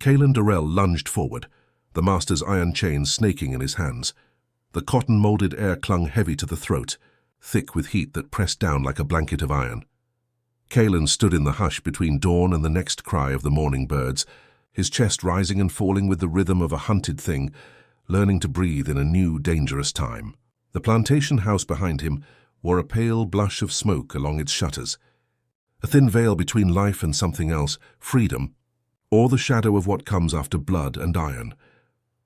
Kalen Durrell lunged forward, the master's iron chain snaking in his hands. The cotton-molded air clung heavy to the throat, thick with heat that pressed down like a blanket of iron. Kalen stood in the hush between dawn and the next cry of the morning birds, his chest rising and falling with the rhythm of a hunted thing, learning to breathe in a new, dangerous time. The plantation house behind him wore a pale blush of smoke along its shutters, a thin veil between life and something else, freedom, or the shadow of what comes after blood and iron.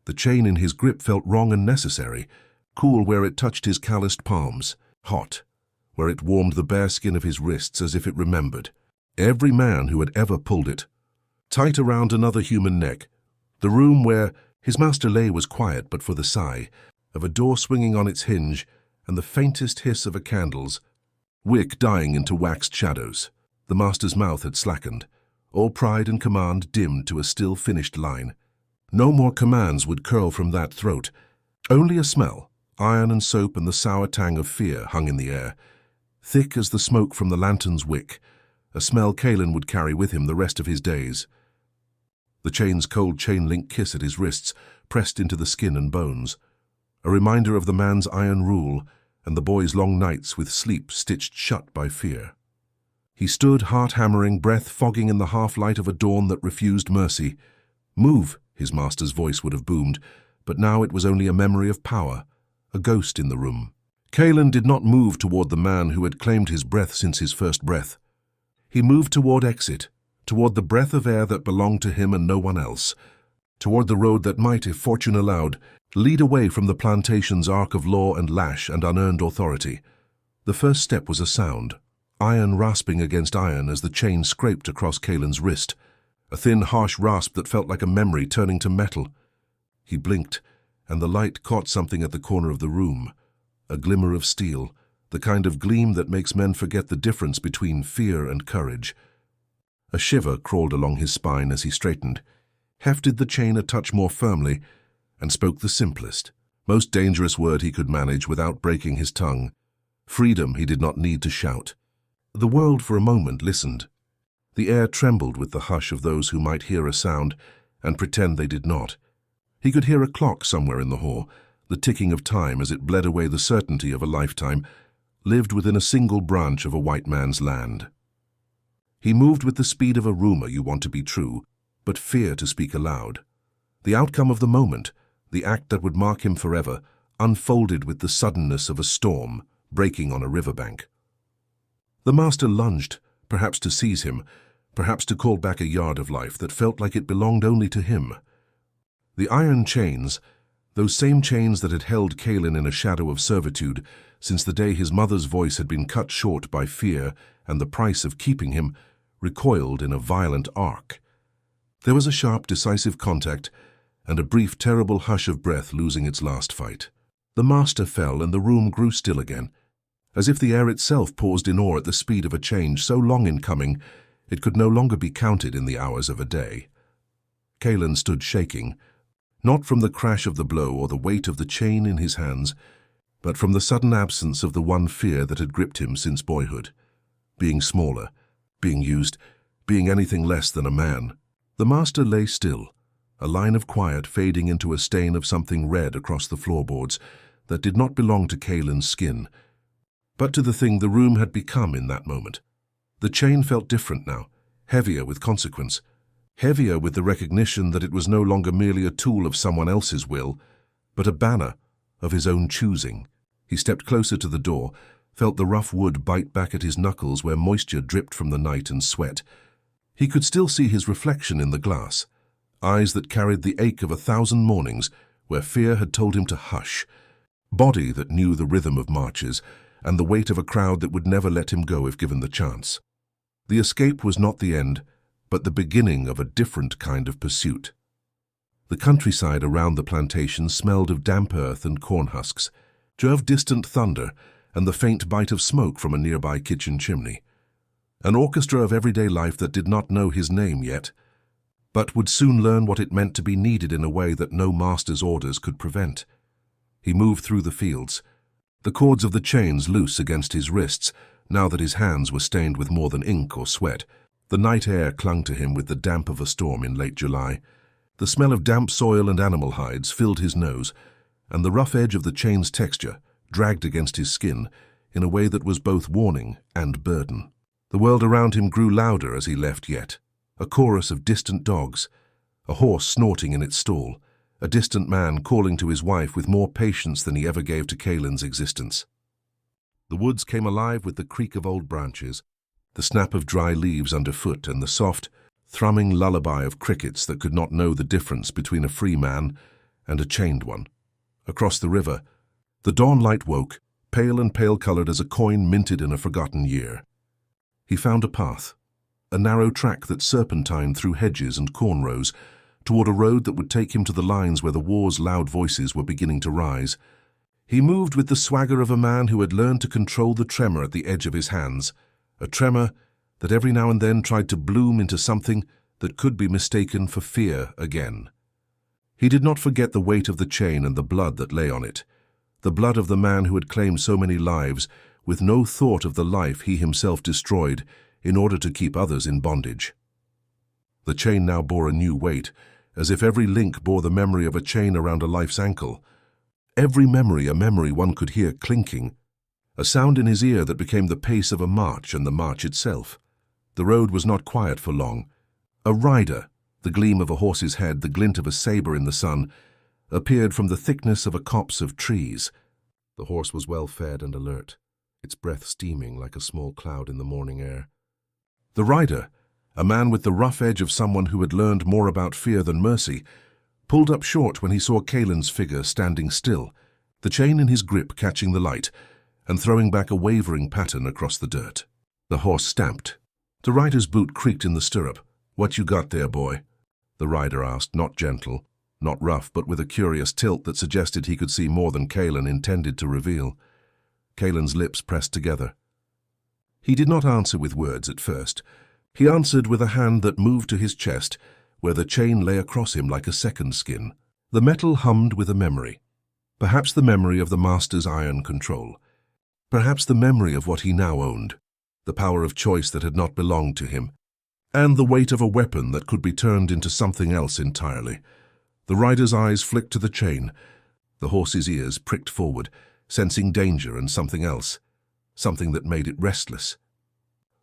The chain in his grip felt wrong and necessary, cool where it touched his calloused palms, hot where it warmed the bare skin of his wrists as if it remembered every man who had ever pulled it. Tight around another human neck, the room where his master lay was quiet but for the sigh of a door swinging on its hinge and the faintest hiss of a candle's wick dying into waxed shadows. The master's mouth had slackened, all pride and command dimmed to a still finished line. No more commands would curl from that throat. Only a smell, iron and soap and the sour tang of fear hung in the air, thick as the smoke from the lantern's wick, a smell Kalen would carry with him the rest of his days. The chain's cold chain-link kiss at his wrists pressed into the skin and bones, a reminder of the man's iron rule and the boy's long nights with sleep stitched shut by fear. He stood, heart-hammering, breath fogging in the half-light of a dawn that refused mercy. "Move," his master's voice would have boomed, but now it was only a memory of power, a ghost in the room. Kalen did not move toward the man who had claimed his breath since his first breath. He moved toward exit, toward the breath of air that belonged to him and no one else, toward the road that might, if fortune allowed, lead away from the plantation's arc of law and lash and unearned authority. The first step was a sound, iron rasping against iron as the chain scraped across Kalen's wrist, a thin, harsh rasp that felt like a memory turning to metal. He blinked, and the light caught something at the corner of the room, a glimmer of steel, the kind of gleam that makes men forget the difference between fear and courage. A shiver crawled along his spine as he straightened, hefted the chain a touch more firmly, and spoke the simplest, most dangerous word he could manage without breaking his tongue. Freedom he did not need to shout. The world for a moment listened. The air trembled with the hush of those who might hear a sound and pretend they did not. He could hear a clock somewhere in the hall, the ticking of time as it bled away the certainty of a lifetime, lived within a single branch of a white man's land. He moved with the speed of a rumor you want to be true, but fear to speak aloud. The outcome of the moment, the act that would mark him forever, unfolded with the suddenness of a storm breaking on a riverbank. The master lunged, perhaps to seize him, perhaps to call back a yard of life that felt like it belonged only to him. The iron chains, those same chains that had held Kalen in a shadow of servitude since the day his mother's voice had been cut short by fear and the price of keeping him, recoiled in a violent arc. There was a sharp, decisive contact and a brief, terrible hush of breath losing its last fight. The master fell and the room grew still again, as if the air itself paused in awe at the speed of a change so long in coming it could no longer be counted in the hours of a day. Kalen stood shaking, not from the crash of the blow or the weight of the chain in his hands, but from the sudden absence of the one fear that had gripped him since boyhood. Being smaller, being used, being anything less than a man. The master lay still, a line of quiet fading into a stain of something red across the floorboards that did not belong to Kalen's skin, but to the thing the room had become in that moment. The chain felt different now, heavier with consequence, heavier with the recognition that it was no longer merely a tool of someone else's will, but a banner of his own choosing. He stepped closer to the door, felt the rough wood bite back at his knuckles where moisture dripped from the night and sweat. He could still see his reflection in the glass, eyes that carried the ache of 1,000 mornings where fear had told him to hush, body that knew the rhythm of marches, and the weight of a crowd that would never let him go if given the chance. The escape was not the end, but the beginning of a different kind of pursuit. The countryside around the plantation smelled of damp earth and corn husks, of distant thunder and the faint bite of smoke from a nearby kitchen chimney. An orchestra of everyday life that did not know his name yet, but would soon learn what it meant to be needed in a way that no master's orders could prevent. He moved through the fields, the cords of the chains loose against his wrists, now that his hands were stained with more than ink or sweat. The night air clung to him with the damp of a storm in late July, The smell of damp soil and animal hides filled his nose, and the rough edge of the chain's texture dragged against his skin in a way that was both warning and burden. The world around him grew louder as he left yet. A chorus of distant dogs, a horse snorting in its stall, a distant man calling to his wife with more patience than he ever gave to Kaelin's existence. The woods came alive with the creak of old branches, the snap of dry leaves underfoot, and the soft, thrumming lullaby of crickets that could not know the difference between a free man and a chained one. Across the river, the dawn light woke, pale and pale-colored as a coin minted in a forgotten year. He found a path, a narrow track that serpentined through hedges and cornrows, toward a road that would take him to the lines where the war's loud voices were beginning to rise. He moved with the swagger of a man who had learned to control the tremor at the edge of his hands, a tremor that every now and then tried to bloom into something that could be mistaken for fear again. He did not forget the weight of the chain and the blood that lay on it, the blood of the man who had claimed so many lives with no thought of the life he himself destroyed in order to keep others in bondage. The chain now bore a new weight, as if every link bore the memory of a chain around a life's ankle. Every memory a memory one could hear clinking, a sound in his ear that became the pace of a march and the march itself. The road was not quiet for long. A rider, the gleam of a horse's head, the glint of a saber in the sun, appeared from the thickness of a copse of trees. The horse was well fed and alert, its breath steaming like a small cloud in the morning air. The rider, a man with the rough edge of someone who had learned more about fear than mercy, pulled up short when he saw Kaelin's figure standing still, the chain in his grip catching the light and throwing back a wavering pattern across the dirt. The horse stamped. The rider's boot creaked in the stirrup. "What you got there, boy?" the rider asked, not gentle, not rough, but with a curious tilt that suggested he could see more than Kaelin intended to reveal. Kaelin's lips pressed together. He did not answer with words at first. He answered with a hand that moved to his chest, where the chain lay across him like a second skin. The metal hummed with a memory. Perhaps the memory of the master's iron control. Perhaps the memory of what he now owned, the power of choice that had not belonged to him, and the weight of a weapon that could be turned into something else entirely. The rider's eyes flicked to the chain. The horse's ears pricked forward, sensing danger and something else, something that made it restless.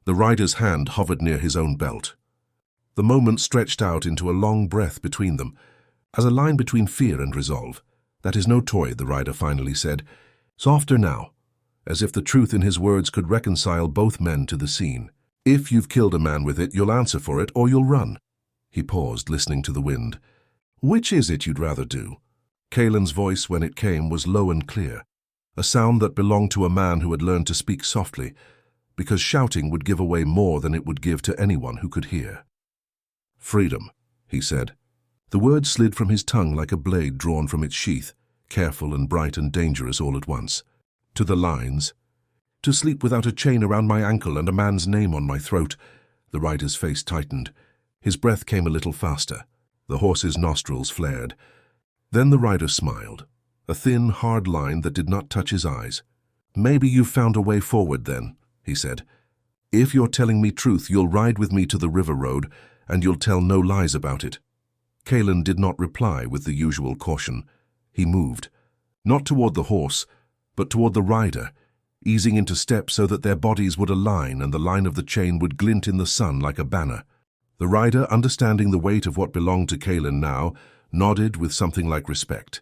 The rider's hand hovered near his own belt. The moment stretched out into a long breath between them, as a line between fear and resolve. "That is no toy," the rider finally said, softer now, as if the truth in his words could reconcile both men to the scene. "If you've killed a man with it, you'll answer for it or you'll run." He paused, listening to the wind. "Which is it you'd rather do?" Kaelin's voice, when it came, was low and clear, a sound that belonged to a man who had learned to speak softly, because shouting would give away more than it would give to anyone who could hear. "Freedom," he said. The word slid from his tongue like a blade drawn from its sheath, careful and bright and dangerous all at once. "To the lines. To sleep without a chain around my ankle and a man's name on my throat." The rider's face tightened. His breath came a little faster. The horse's nostrils flared. Then the rider smiled, a thin, hard line that did not touch his eyes. "Maybe you've found a way forward then," he said. "If you're telling me truth, you'll ride with me to the river road, and you'll tell no lies about it." Kaelin did not reply with the usual caution. He moved, not toward the horse, but toward the rider, easing into step so that their bodies would align and the line of the chain would glint in the sun like a banner. The rider, understanding the weight of what belonged to Kaelin now, nodded with something like respect.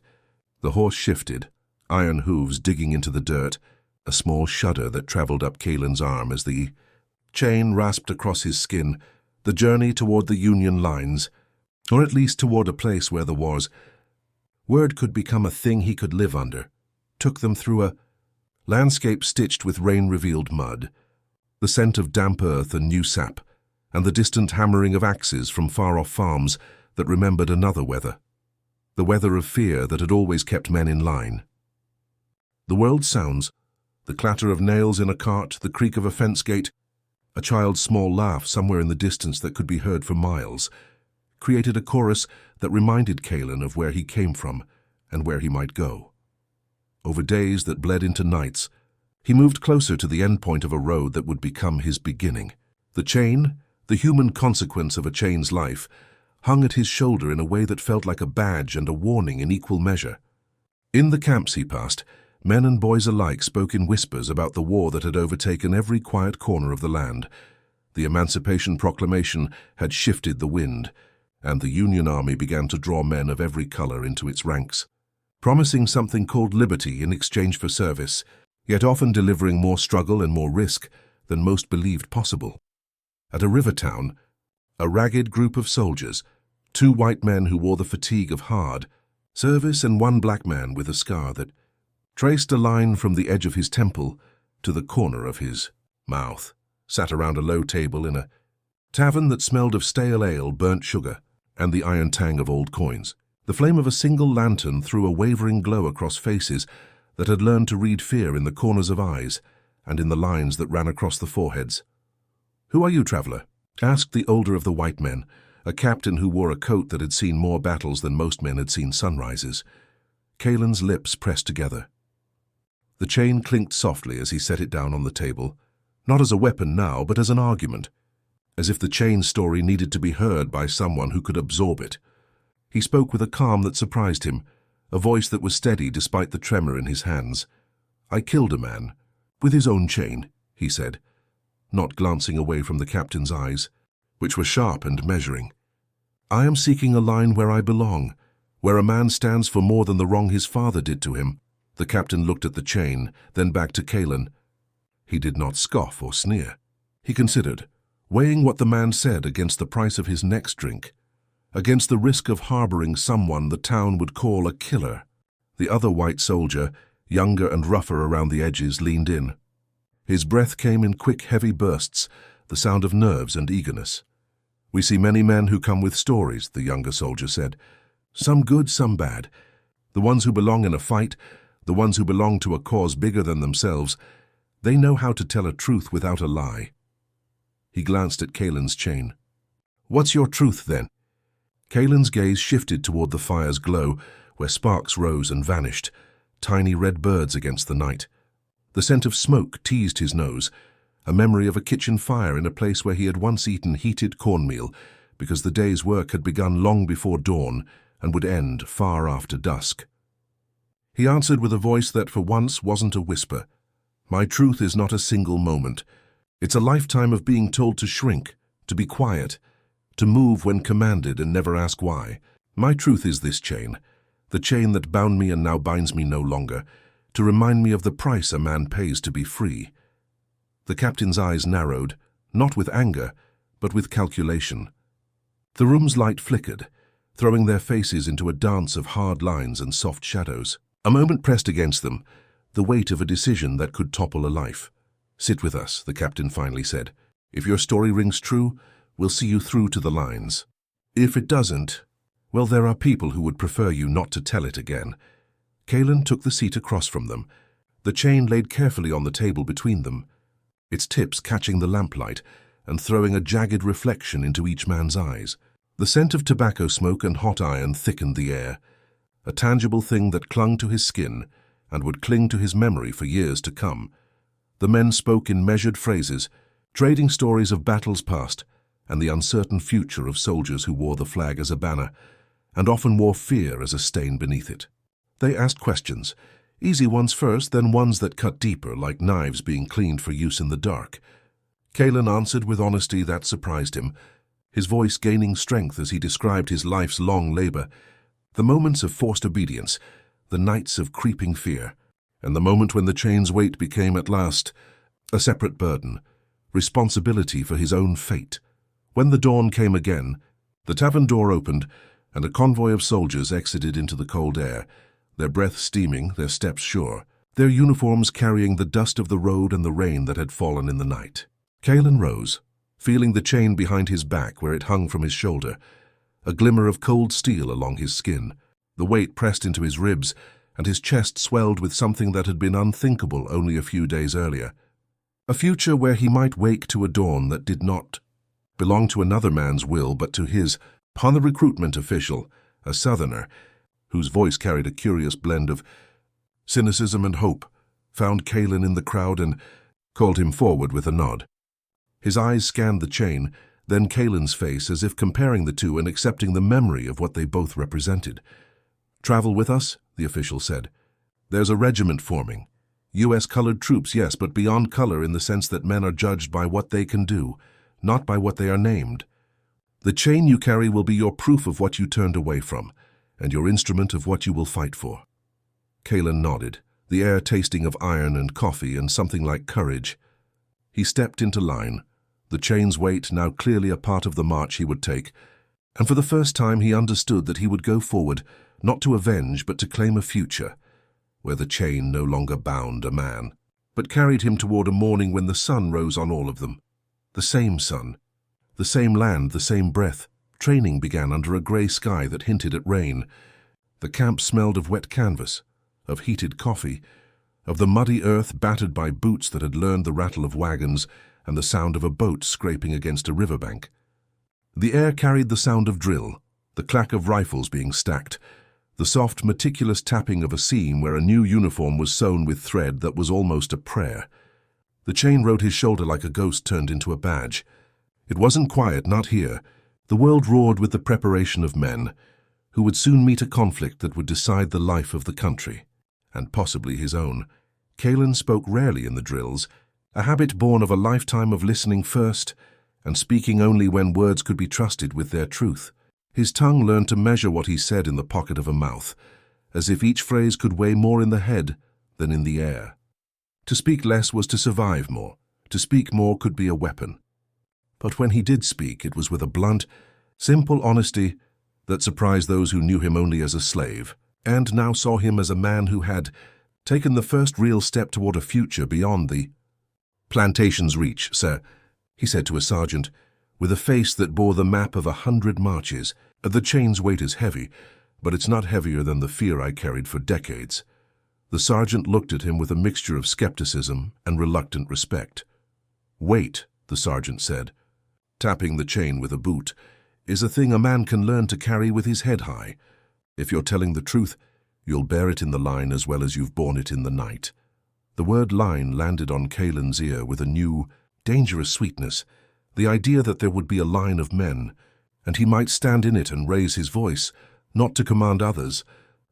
The horse shifted, iron hooves digging into the dirt, a small shudder that traveled up Kaelin's arm as the chain rasped across his skin, the journey toward the Union lines, or at least toward a place where word could become a thing he could live under, took them through a landscape stitched with rain-revealed mud, the scent of damp earth and new sap, and the distant hammering of axes from far-off farms that remembered another weather, the weather of fear that had always kept men in line. The world's sounds, the clatter of nails in a cart, the creak of a fence gate, a child's small laugh somewhere in the distance that could be heard for miles, created a chorus that reminded Kaelin of where he came from and where he might go. Over days that bled into nights, he moved closer to the endpoint of a road that would become his beginning. The chain, the human consequence of a chain's life, hung at his shoulder in a way that felt like a badge and a warning in equal measure. In the camps he passed, men and boys alike spoke in whispers about the war that had overtaken every quiet corner of the land. The Emancipation Proclamation had shifted the wind, and the Union Army began to draw men of every color into its ranks, promising something called liberty in exchange for service, yet often delivering more struggle and more risk than most believed possible. At a river town, a ragged group of soldiers, 2 white men who wore the fatigue of hard service and 1 black man with a scar that traced a line from the edge of his temple to the corner of his mouth, sat around a low table in a tavern that smelled of stale ale, burnt sugar, and the iron tang of old coins. The flame of a single lantern threw a wavering glow across faces that had learned to read fear in the corners of eyes and in the lines that ran across the foreheads. "Who are you, traveler?" asked the older of the white men, a captain who wore a coat that had seen more battles than most men had seen sunrises. Kalen's lips pressed together. The chain clinked softly as he set it down on the table, not as a weapon now, but as an argument, as if the chain story needed to be heard by someone who could absorb it. He spoke with a calm that surprised him, a voice that was steady despite the tremor in his hands. "I killed a man, with his own chain," he said, not glancing away from the captain's eyes, which were sharp and measuring. "I am seeking a line where I belong, where a man stands for more than the wrong his father did to him." The captain looked at the chain, then back to Kalen. He did not scoff or sneer. He considered, weighing what the man said against the price of his next drink, against the risk of harboring someone the town would call a killer. The other white soldier, younger and rougher around the edges, leaned in. His breath came in quick, heavy bursts, the sound of nerves and eagerness. "We see many men who come with stories," the younger soldier said. "Some good, some bad. The ones who belong in a fight, the ones who belong to a cause bigger than themselves, they know how to tell a truth without a lie." He glanced at Kalen's chain. "What's your truth, then?" Kalen's gaze shifted toward the fire's glow, where sparks rose and vanished, tiny red birds against the night. The scent of smoke teased his nose, a memory of a kitchen fire in a place where he had once eaten heated cornmeal, because the day's work had begun long before dawn and would end far after dusk. He answered with a voice that for once wasn't a whisper. "My truth is not a single moment. It's a lifetime of being told to shrink, to be quiet, to move when commanded and never ask why. My truth is this chain, the chain that bound me and now binds me no longer, to remind me of the price a man pays to be free." The captain's eyes narrowed, not with anger, but with calculation. The room's light flickered, throwing their faces into a dance of hard lines and soft shadows. A moment pressed against them, the weight of a decision that could topple a life. "Sit with us," the captain finally said. "If your story rings true, we'll see you through to the lines. If it doesn't, well, there are people who would prefer you not to tell it again." Kalen took the seat across from them, the chain laid carefully on the table between them, its tips catching the lamplight and throwing a jagged reflection into each man's eyes. The scent of tobacco smoke and hot iron thickened the air, a tangible thing that clung to his skin and would cling to his memory for years to come. The men spoke in measured phrases, trading stories of battles past and the uncertain future of soldiers who wore the flag as a banner, and often wore fear as a stain beneath it. They asked questions, easy ones first, then ones that cut deeper, like knives being cleaned for use in the dark. Kalen answered with honesty that surprised him, his voice gaining strength as he described his life's long labor, the moments of forced obedience, the nights of creeping fear, and the moment when the chain's weight became at last a separate burden, responsibility for his own fate. When the dawn came again, the tavern door opened, and a convoy of soldiers exited into the cold air, their breath steaming, their steps sure, their uniforms carrying the dust of the road and the rain that had fallen in the night. Kalen rose, feeling the chain behind his back where it hung from his shoulder, a glimmer of cold steel along his skin. The weight pressed into his ribs, and his chest swelled with something that had been unthinkable only a few days earlier. A future where he might wake to a dawn that did not belong to another man's will but to his. Upon the recruitment official, a Southerner, whose voice carried a curious blend of cynicism and hope, found Kalen in the crowd and called him forward with a nod. His eyes scanned the chain, Then Kalen's face, as if comparing the two and accepting the memory of what they both represented. "Travel with us," the official said. "There's a regiment forming. U.S. colored troops, yes, but beyond color in the sense that men are judged by what they can do, not by what they are named. The chain you carry will be your proof of what you turned away from, and your instrument of what you will fight for." Kalen nodded, the air tasting of iron and coffee and something like courage. He stepped into line, the chain's weight now clearly a part of the march he would take, and for the first time he understood that he would go forward, not to avenge but to claim a future, where the chain no longer bound a man, but carried him toward a morning when the sun rose on all of them. The same sun, the same land, the same breath. Training began under a grey sky that hinted at rain. The camp smelled of wet canvas, of heated coffee, of the muddy earth battered by boots that had learned the rattle of wagons and the sound of a boat scraping against a riverbank. The air carried the sound of drill, the clack of rifles being stacked, the soft, meticulous tapping of a seam where a new uniform was sewn with thread that was almost a prayer. The chain rode his shoulder like a ghost turned into a badge. It wasn't quiet, not here. The world roared with the preparation of men, who would soon meet a conflict that would decide the life of the country, and possibly his own. Kalen spoke rarely in the drills, a habit born of a lifetime of listening first and speaking only when words could be trusted with their truth. His tongue learned to measure what he said in the pocket of a mouth, as if each phrase could weigh more in the head than in the air. To speak less was to survive more. To speak more could be a weapon. But when he did speak, it was with a blunt, simple honesty that surprised those who knew him only as a slave, and now saw him as a man who had taken the first real step toward a future beyond the plantation's reach, sir, he said to a sergeant, with a face that bore the map of 100 marches. The chain's weight is heavy, but it's not heavier than the fear I carried for decades. The sergeant looked at him with a mixture of skepticism and reluctant respect. "Weight," the sergeant said, tapping the chain with a boot, "is a thing a man can learn to carry with his head high. If you're telling the truth, you'll bear it in the line as well as you've borne it in the night." The word line landed on Kalen's ear with a new, dangerous sweetness, the idea that there would be a line of men, and he might stand in it and raise his voice, not to command others,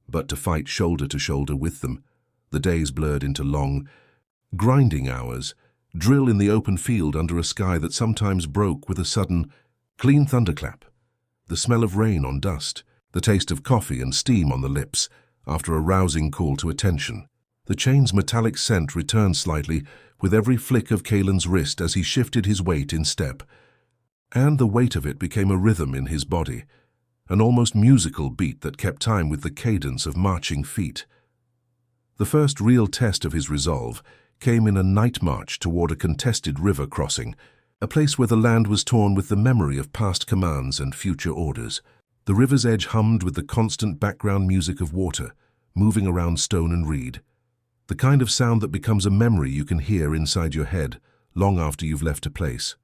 but to fight shoulder to shoulder with them. The days blurred into long, grinding hours, drill in the open field under a sky that sometimes broke with a sudden, clean thunderclap, the smell of rain on dust, the taste of coffee and steam on the lips, after a rousing call to attention. The chain's metallic scent returned slightly with every flick of Kalen's wrist as he shifted his weight in step, and the weight of it became a rhythm in his body, an almost musical beat that kept time with the cadence of marching feet. The first real test of his resolve came in a night march toward a contested river crossing, a place where the land was torn with the memory of past commands and future orders. The river's edge hummed with the constant background music of water, moving around stone and reed, the kind of sound that becomes a memory you can hear inside your head long after you've left a place.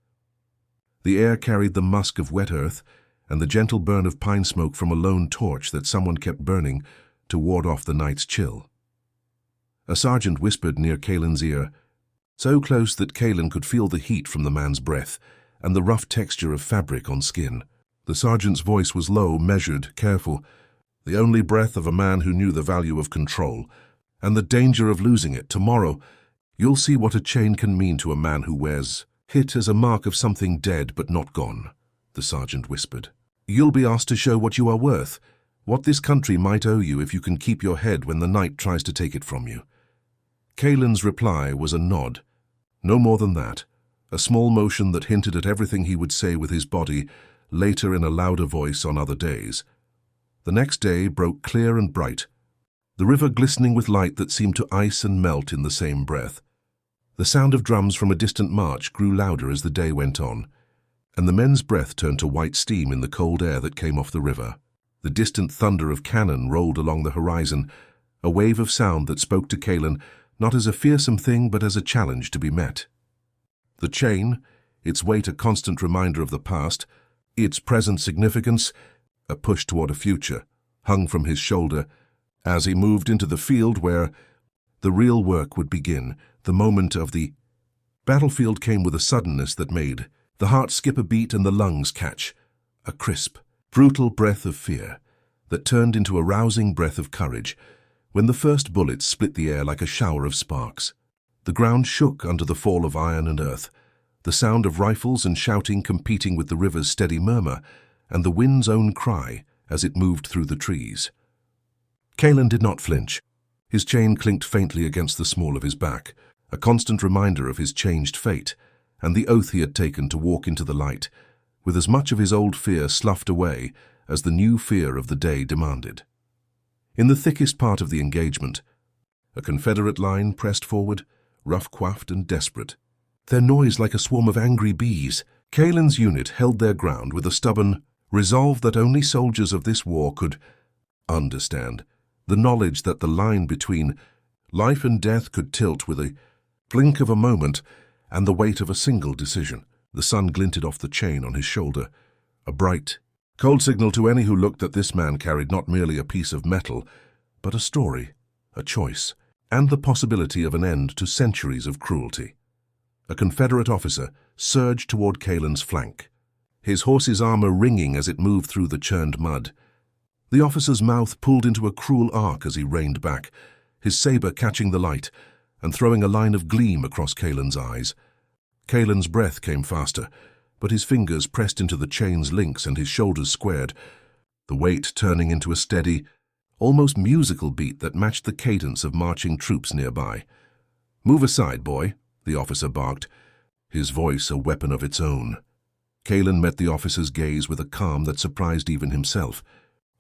The air carried the musk of wet earth and the gentle burn of pine smoke from a lone torch that someone kept burning to ward off the night's chill. A sergeant whispered near Kalen's ear, so close that Kalen could feel the heat from the man's breath and the rough texture of fabric on skin. The sergeant's voice was low, measured, careful, the only breath of a man who knew the value of control and the danger of losing it. "Tomorrow, you'll see what a chain can mean to a man who wears it as a mark of something dead but not gone," the sergeant whispered. "You'll be asked to show what you are worth, what this country might owe you if you can keep your head when the night tries to take it from you." Kalen's reply was a nod, no more than that, a small motion that hinted at everything he would say with his body later in a louder voice on other days. The next day broke clear and bright, the river glistening with light that seemed to ice and melt in the same breath. The sound of drums from a distant march grew louder as the day went on, and the men's breath turned to white steam in the cold air that came off the river. The distant thunder of cannon rolled along the horizon, a wave of sound that spoke to Kalen not as a fearsome thing but as a challenge to be met. The chain, its weight a constant reminder of the past, its present significance a push toward a future, hung from his shoulder as he moved into the field where the real work would begin. The moment of the battlefield came with a suddenness that made The heart skip a beat and the lungs catch. A crisp, brutal breath of fear that turned into a rousing breath of courage when the first bullets split the air like a shower of sparks. The ground shook under the fall of iron and earth, the sound of rifles and shouting competing with the river's steady murmur and the wind's own cry as it moved through the trees. Kalen did not flinch. His chain clinked faintly against the small of his back, a constant reminder of his changed fate and the oath he had taken to walk into the light, with as much of his old fear sloughed away as the new fear of the day demanded. In the thickest part of the engagement, a Confederate line pressed forward, rough-coiffed and desperate, their noise like a swarm of angry bees. Kalen's unit held their ground with a stubborn resolve that only soldiers of this war could understand, the knowledge that the line between life and death could tilt with a blink of a moment and the weight of a single decision. The sun glinted off the chain on his shoulder, a bright, cold signal to any who looked that this man carried not merely a piece of metal, but a story, a choice, and the possibility of an end to centuries of cruelty. A Confederate officer surged toward Kalen's flank, his horse's armor ringing as it moved through the churned mud. The officer's mouth pulled into a cruel arc as he reined back, his saber catching the light and throwing a line of gleam across Kalen's eyes. Kalen's breath came faster, but his fingers pressed into the chain's links and his shoulders squared, the weight turning into a steady, almost musical beat that matched the cadence of marching troops nearby. "Move aside, boy," the officer barked, his voice a weapon of its own. Kalen met the officer's gaze with a calm that surprised even himself.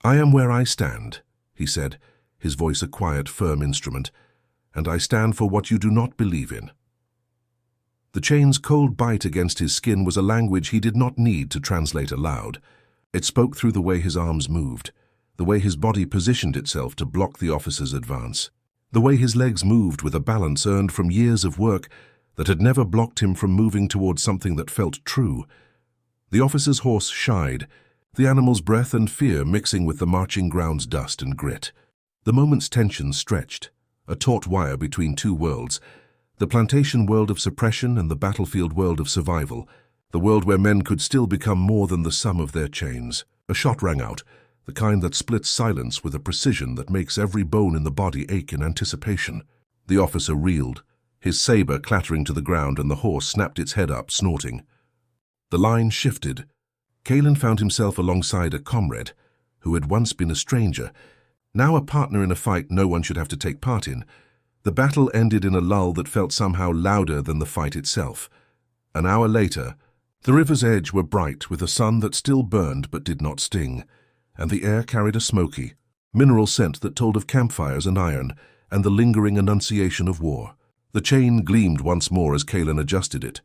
"I am where I stand," he said, his voice a quiet, firm instrument, "and I stand for what you do not believe in." The chain's cold bite against his skin was a language he did not need to translate aloud. It spoke through the way his arms moved, the way his body positioned itself to block the officer's advance, the way his legs moved with a balance earned from years of work that had never blocked him from moving towards something that felt true. The officer's horse shied, the animal's breath and fear mixing with the marching ground's dust and grit. The moment's tension stretched, a taut wire between two worlds, the plantation world of suppression and the battlefield world of survival, the world where men could still become more than the sum of their chains. A shot rang out, the kind that splits silence with a precision that makes every bone in the body ache in anticipation. The officer reeled, his saber clattering to the ground, and the horse snapped its head up, snorting. The line shifted. Kalen found himself alongside a comrade who had once been a stranger, now a partner in a fight no one should have to take part in. The battle ended in a lull that felt somehow louder than the fight itself. An hour later, the river's edge were bright with a sun that still burned but did not sting, and the air carried a smoky, mineral scent that told of campfires and iron and the lingering annunciation of war. The chain gleamed once more as Kalen adjusted it,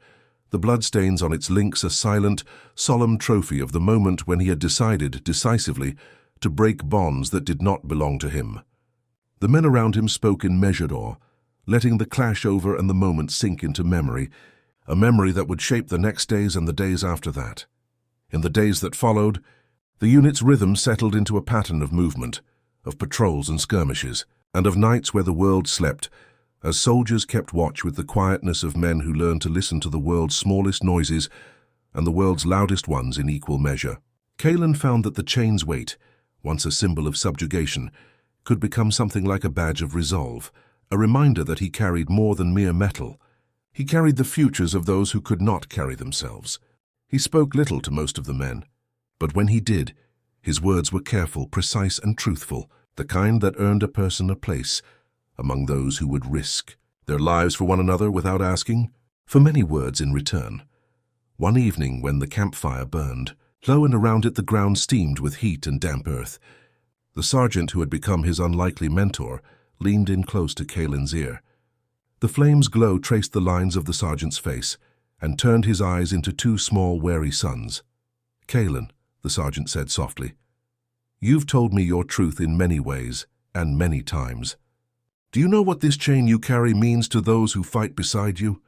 the bloodstains on its links a silent, solemn trophy of the moment when he had decided, decisively, to break bonds that did not belong to him. The men around him spoke in measured awe, letting the clash over and the moment sink into memory, a memory that would shape the next days and the days after that. In the days that followed, the unit's rhythm settled into a pattern of movement, of patrols and skirmishes, and of nights where the world slept, as soldiers kept watch with the quietness of men who learned to listen to the world's smallest noises and the world's loudest ones in equal measure. Kalen found that the chain's weight, once a symbol of subjugation, could become something like a badge of resolve, a reminder that he carried more than mere metal. He carried the futures of those who could not carry themselves. He spoke little to most of the men, but when he did, his words were careful, precise, and truthful, the kind that earned a person a place among those who would risk their lives for one another without asking for many words in return. One evening when the campfire burned, low and around it the ground steamed with heat and damp earth, the sergeant who had become his unlikely mentor leaned in close to Kalen's ear. The flame's glow traced the lines of the sergeant's face and turned his eyes into two small, wary suns. "Kalen," the sergeant said softly, "you've told me your truth in many ways and many times. Do you know what this chain you carry means to those who fight beside you?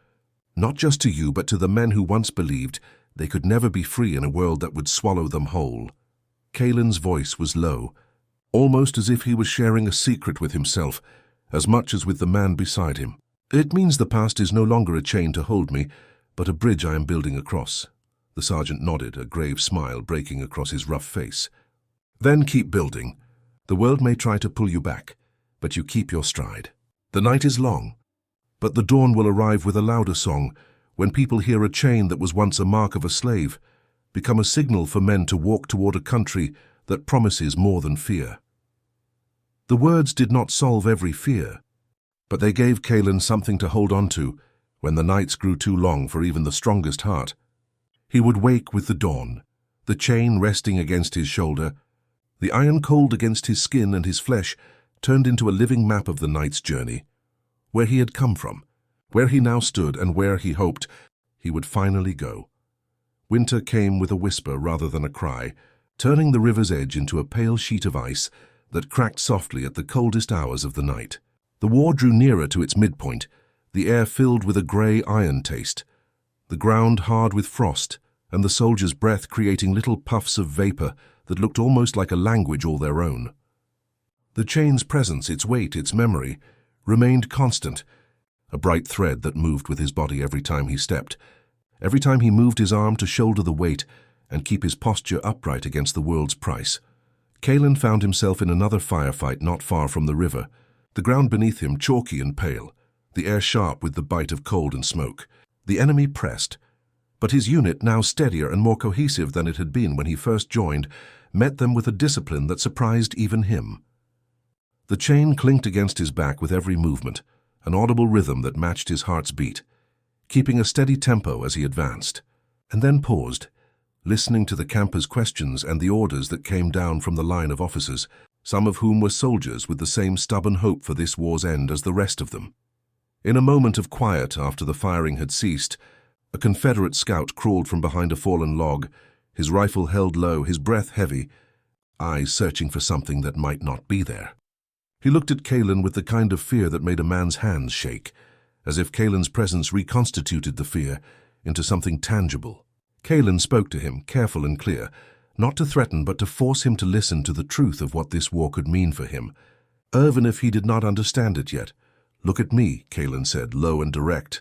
Not just to you, but to the men who once believed they could never be free in a world that would swallow them whole." Kalen's voice was low, almost as if he was sharing a secret with himself, as much as with the man beside him. "It means the past is no longer a chain to hold me, but a bridge I am building across. The sergeant nodded, a grave smile breaking across his rough face. "Then keep building. The world may try to pull you back, but you keep your stride. The night is long, but the dawn will arrive with a louder song when people hear a chain that was once a mark of a slave become a signal for men to walk toward a country that promises more than fear." The words did not solve every fear, but they gave Kalen something to hold on to when the nights grew too long for even the strongest heart. He would wake with the dawn, the chain resting against his shoulder, the iron cold against his skin and his flesh turned into a living map of the night's journey, where he had come from, where he now stood, and where he hoped he would finally go. Winter came with a whisper rather than a cry, turning the river's edge into a pale sheet of ice that cracked softly at the coldest hours of the night. The war drew nearer to its midpoint, the air filled with a grey iron taste, the ground hard with frost, and the soldiers' breath creating little puffs of vapor that looked almost like a language all their own. The chain's presence, its weight, its memory, remained constant, a bright thread that moved with his body every time he stepped, every time he moved his arm to shoulder the weight and keep his posture upright against the world's price. Kalen found himself in another firefight not far from the river, the ground beneath him chalky and pale, the air sharp with the bite of cold and smoke. The enemy pressed, but his unit, now steadier and more cohesive than it had been when he first joined, met them with a discipline that surprised even him. The chain clinked against his back with every movement, an audible rhythm that matched his heart's beat, keeping a steady tempo as he advanced, and then paused, listening to the campers' questions and the orders that came down from the line of officers, some of whom were soldiers with the same stubborn hope for this war's end as the rest of them. In a moment of quiet after the firing had ceased, a Confederate scout crawled from behind a fallen log, his rifle held low, his breath heavy, eyes searching for something that might not be there. He looked at Kalen with the kind of fear that made a man's hands shake, as if Kalen's presence reconstituted the fear into something tangible. Kalen spoke to him, careful and clear, not to threaten but to force him to listen to the truth of what this war could mean for him, even if he did not understand it yet. "Look at me," Kalen said, low and direct,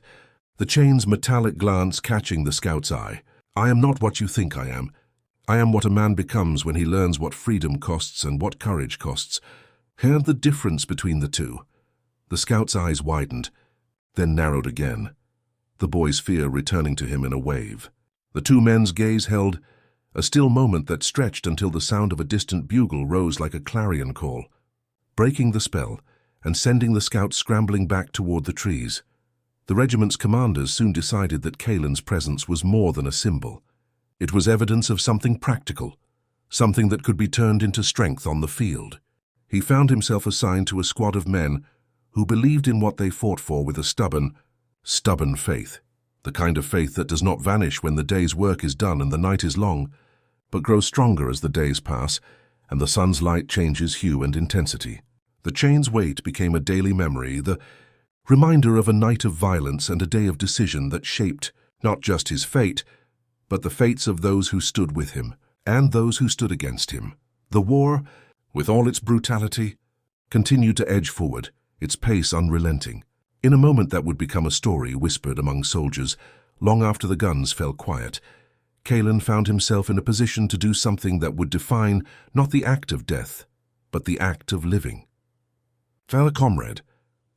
the chain's metallic glance catching the scout's eye. "I am not what you think I am. I am what a man becomes when he learns what freedom costs and what courage costs. Hear the difference between the two." The scout's eyes widened, then narrowed again, the boy's fear returning to him in a wave. The two men's gaze held, a still moment that stretched until the sound of a distant bugle rose like a clarion call, breaking the spell and sending the scout scrambling back toward the trees. The regiment's commanders soon decided that Kalen's presence was more than a symbol. It was evidence of something practical, something that could be turned into strength on the field. He found himself assigned to a squad of men who believed in what they fought for with a stubborn faith. The kind of faith that does not vanish when the day's work is done and the night is long, but grows stronger as the days pass and the sun's light changes hue and intensity. The chain's weight became a daily memory, the reminder of a night of violence and a day of decision that shaped not just his fate, but the fates of those who stood with him and those who stood against him. The war, with all its brutality, continued to edge forward, its pace unrelenting. In a moment that would become a story whispered among soldiers, long after the guns fell quiet, Kalen found himself in a position to do something that would define not the act of death, but the act of living. A comrade,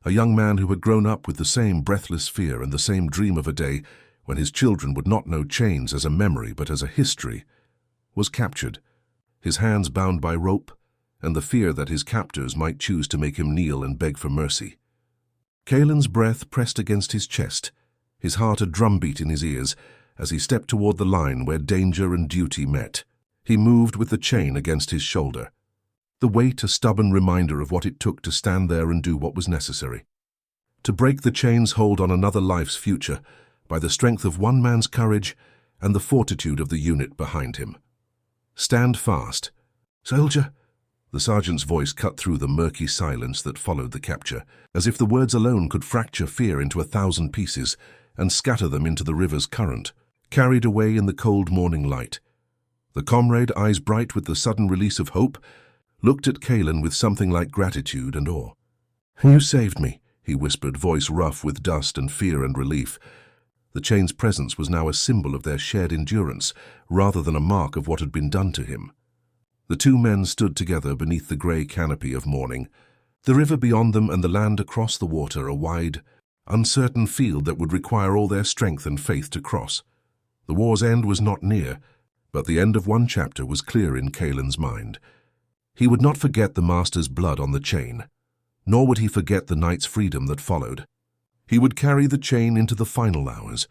a young man who had grown up with the same breathless fear and the same dream of a day when his children would not know chains as a memory but as a history, was captured, his hands bound by rope, and the fear that his captors might choose to make him kneel and beg for mercy. Kalen's breath pressed against his chest, his heart a drumbeat in his ears, as he stepped toward the line where danger and duty met. He moved with the chain against his shoulder, the weight a stubborn reminder of what it took to stand there and do what was necessary. To break the chain's hold on another life's future by the strength of one man's courage and the fortitude of the unit behind him. "Stand fast, soldier." The sergeant's voice cut through the murky silence that followed the capture, as if the words alone could fracture fear into 1,000 pieces and scatter them into the river's current, carried away in the cold morning light. The comrade, eyes bright with the sudden release of hope, looked at Kalen with something like gratitude and awe. "You saved me," he whispered, voice rough with dust and fear and relief. The chain's presence was now a symbol of their shared endurance, rather than a mark of what had been done to him. The two men stood together beneath the grey canopy of morning, the river beyond them and the land across the water, a wide, uncertain field that would require all their strength and faith to cross. The war's end was not near, but the end of one chapter was clear in Kaelin's mind. He would not forget the master's blood on the chain, nor would he forget the night's freedom that followed. He would carry the chain into the final hours,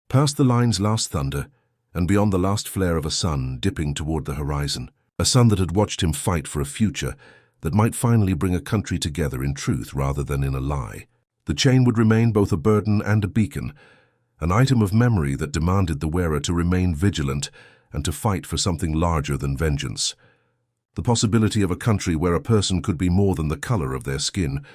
past the line's last thunder, and beyond the last flare of a sun dipping toward the horizon, a sun that had watched him fight for a future that might finally bring a country together in truth rather than in a lie. The chain would remain both a burden and a beacon, an item of memory that demanded the wearer to remain vigilant and to fight for something larger than vengeance. The possibility of a country where a person could be more than the color of their skin,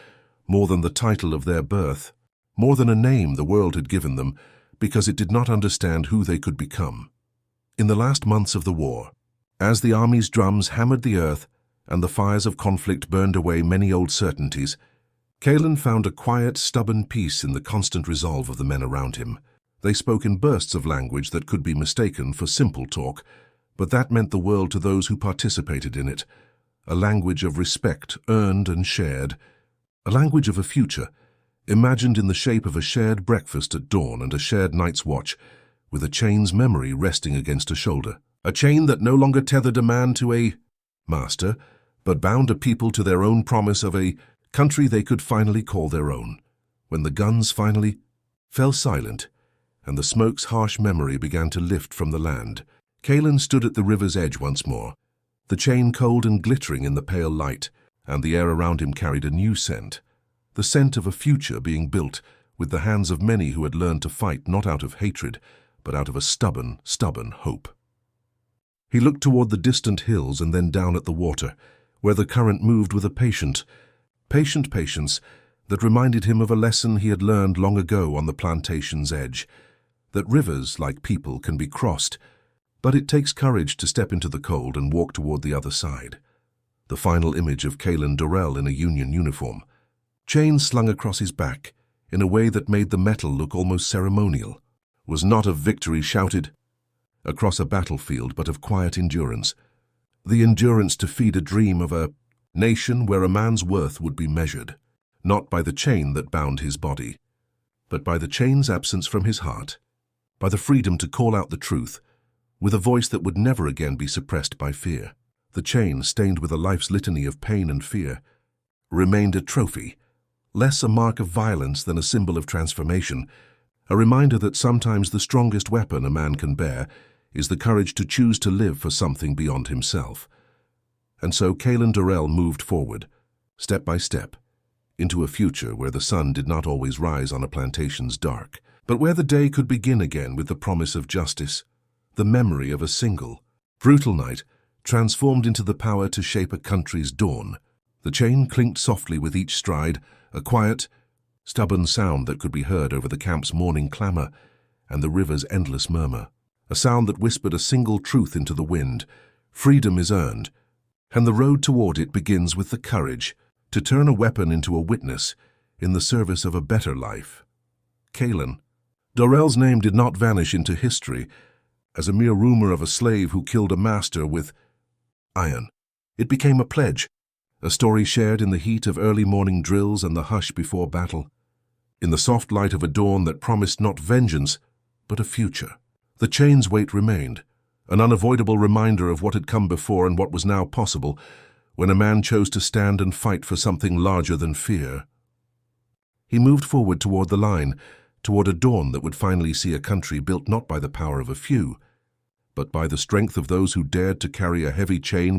more than the title of their birth, more than a name the world had given them, because it did not understand who they could become. In the last months of the war, as the army's drums hammered the earth and the fires of conflict burned away many old certainties, Kaelin found a quiet, stubborn peace in the constant resolve of the men around him. They spoke in bursts of language that could be mistaken for simple talk, but that meant the world to those who participated in it, a language of respect earned and shared, a language of a future, imagined in the shape of a shared breakfast at dawn and a shared night's watch, with a chain's memory resting against a shoulder. A chain that no longer tethered a man to a master, but bound a people to their own promise of a country they could finally call their own. When the guns finally fell silent, and the smoke's harsh memory began to lift from the land, Kaelin stood at the river's edge once more, the chain cold and glittering in the pale light, and the air around him carried a new scent, the scent of a future being built with the hands of many who had learned to fight not out of hatred, but out of a stubborn hope. He looked toward the distant hills and then down at the water, where the current moved with a patient patience that reminded him of a lesson he had learned long ago on the plantation's edge, that rivers, like people, can be crossed, but it takes courage to step into the cold and walk toward the other side. The final image of Kaelin Dorell in a Union uniform, chains slung across his back in a way that made the metal look almost ceremonial, was not of victory shouted across a battlefield, but of quiet endurance, the endurance to feed a dream of a nation where a man's worth would be measured, not by the chain that bound his body, but by the chain's absence from his heart, by the freedom to call out the truth, with a voice that would never again be suppressed by fear. The chain, stained with a life's litany of pain and fear, remained a trophy, less a mark of violence than a symbol of transformation, a reminder that sometimes the strongest weapon a man can bear is the courage to choose to live for something beyond himself. And so Kaelin Dorell moved forward, step by step, into a future where the sun did not always rise on a plantation's dark, but where the day could begin again with the promise of justice, the memory of a single, brutal night transformed into the power to shape a country's dawn. The chain clinked softly with each stride, a quiet, stubborn sound that could be heard over the camp's morning clamor and the river's endless murmur, a sound that whispered a single truth into the wind: freedom is earned, and the road toward it begins with the courage to turn a weapon into a witness in the service of a better life. Kaelin Dorell's name did not vanish into history as a mere rumor of a slave who killed a master with iron. It became a pledge, a story shared in the heat of early morning drills and the hush before battle, in the soft light of a dawn that promised not vengeance, but a future. The chain's weight remained, an unavoidable reminder of what had come before and what was now possible when a man chose to stand and fight for something larger than fear. He moved forward toward the line, toward a dawn that would finally see a country built not by the power of a few, but by the strength of those who dared to carry a heavy chain